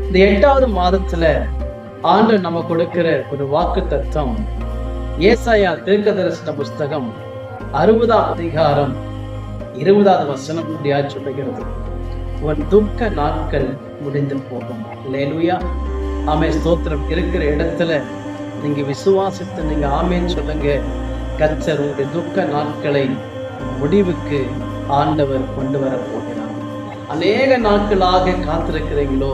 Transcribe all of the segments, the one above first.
இந்த 8வது மாதத்துல ஆண்டவர் நம்ம கொடுக்கிற ஒரு வாக்கு தத்துவம் ஏசாயா தீர்க்கதரிசன புஸ்தகம் 60ஆம் அதிகாரம் 20வது வசனம் இப்படியா சொல்லுகிறது, உன் துக்க நாட்கள் முடிந்து போகும். அல்லேலூயா, ஆமே, ஸ்தோத்திரம். இருக்கிற இடத்துல நீங்க விசுவாசித்து நீங்க ஆமேன்னு சொல்லுங்க. கர்த்தர் உங்களுடைய துக்க நாட்களை முடிவுக்கு ஆண்டவர் கொண்டு வர போகிறார். அநேக நாட்களாக காத்திருக்கிறீங்களோ,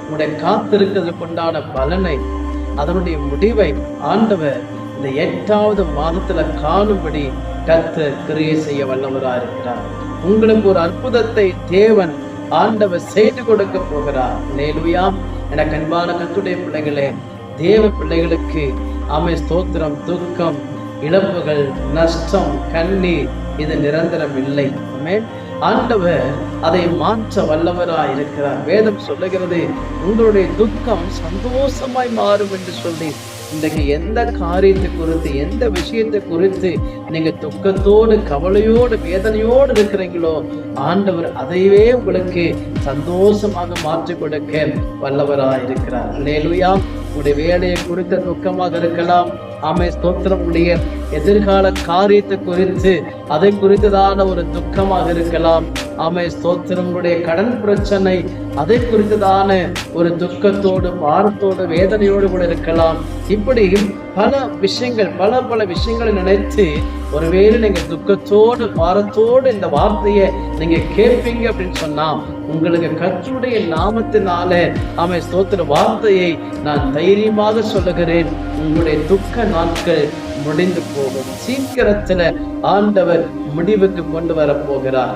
உங்களுடைய காத்திருக்கிறதுக்கு உண்டான பலனை, அதனுடைய முடிவை ஆண்டவர் இந்த 8வது மாதத்துல காணும்படி கர்த்தர் கிரியை செய்ய வல்லவராக இருக்கிறார். உங்களுக்கு ஒரு அற்புதத்தை தேவன் ஆண்டவர் செய்து கொடுக்க போகிறார். அல்லேலூயா. எனக்கு அன்பான கர்த்தருடைய பிள்ளைகளே, தேவ பிள்ளைகளுக்கு ஆமே, ஸ்தோத்திரம், துக்கம், இழப்புகள், நஷ்டம், கண்ணீர் இது நிரந்தரம் இல்லை. ஆமென். ஆண்டவர் அதை மாற்ற வல்லவராய் இருக்கிறார். வேதம் சொல்லுகிறது, உங்களுடைய துக்கம் சந்தோஷமாய் மாறும் என்று சொல்லி. இன்றைக்கு எந்த காரியத்தை குறித்து, எந்த விஷயத்தை குறித்து நீங்க துக்கத்தோடு, கவலையோடு, வேதனையோடு இருக்கிறீங்களோ, ஆண்டவர் அதையே உங்களுக்கு சந்தோஷமாக மாற்றி கொடுக்க வல்லவராய் இருக்கிறார். அல்லேலூயா. உங்களுடைய வேலையை குறித்த துக்கமாக இருக்கலாம். ஆமே, ஸ்தோத்திரம். உடைய எதிர்கால காரியத்தை குறித்து, அதை குறித்ததான ஒரு துக்கமாக இருக்கலாம். ஆமே, ஸ்தோத்திரம். உங்களுடைய கடன் பிரச்சனை, அதை குறித்ததான ஒரு துக்கத்தோடு, பாரத்தோடு, வேதனையோடு கூட இருக்கலாம். இப்படி பல விஷயங்கள், பல விஷயங்களை நினைத்து ஒருவேளை நீங்க துக்கத்தோடு, பாரத்தோடு இந்த வார்த்தையை நீங்க கேட்பீங்க அப்படின்னு சொன்னா, உங்களுக்கு கர்த்தருடைய நாமத்தினால ஆமே, ஸ்தோத்திர, வார்த்தையை நான் தைரியமாக சொல்லுகிறேன், உங்களுடைய துக்க நாட்கள் முடிந்து போகும். சீக்கிரத்துல ஆண்டவர் முடிவுக்கு கொண்டு வர போகிறார்.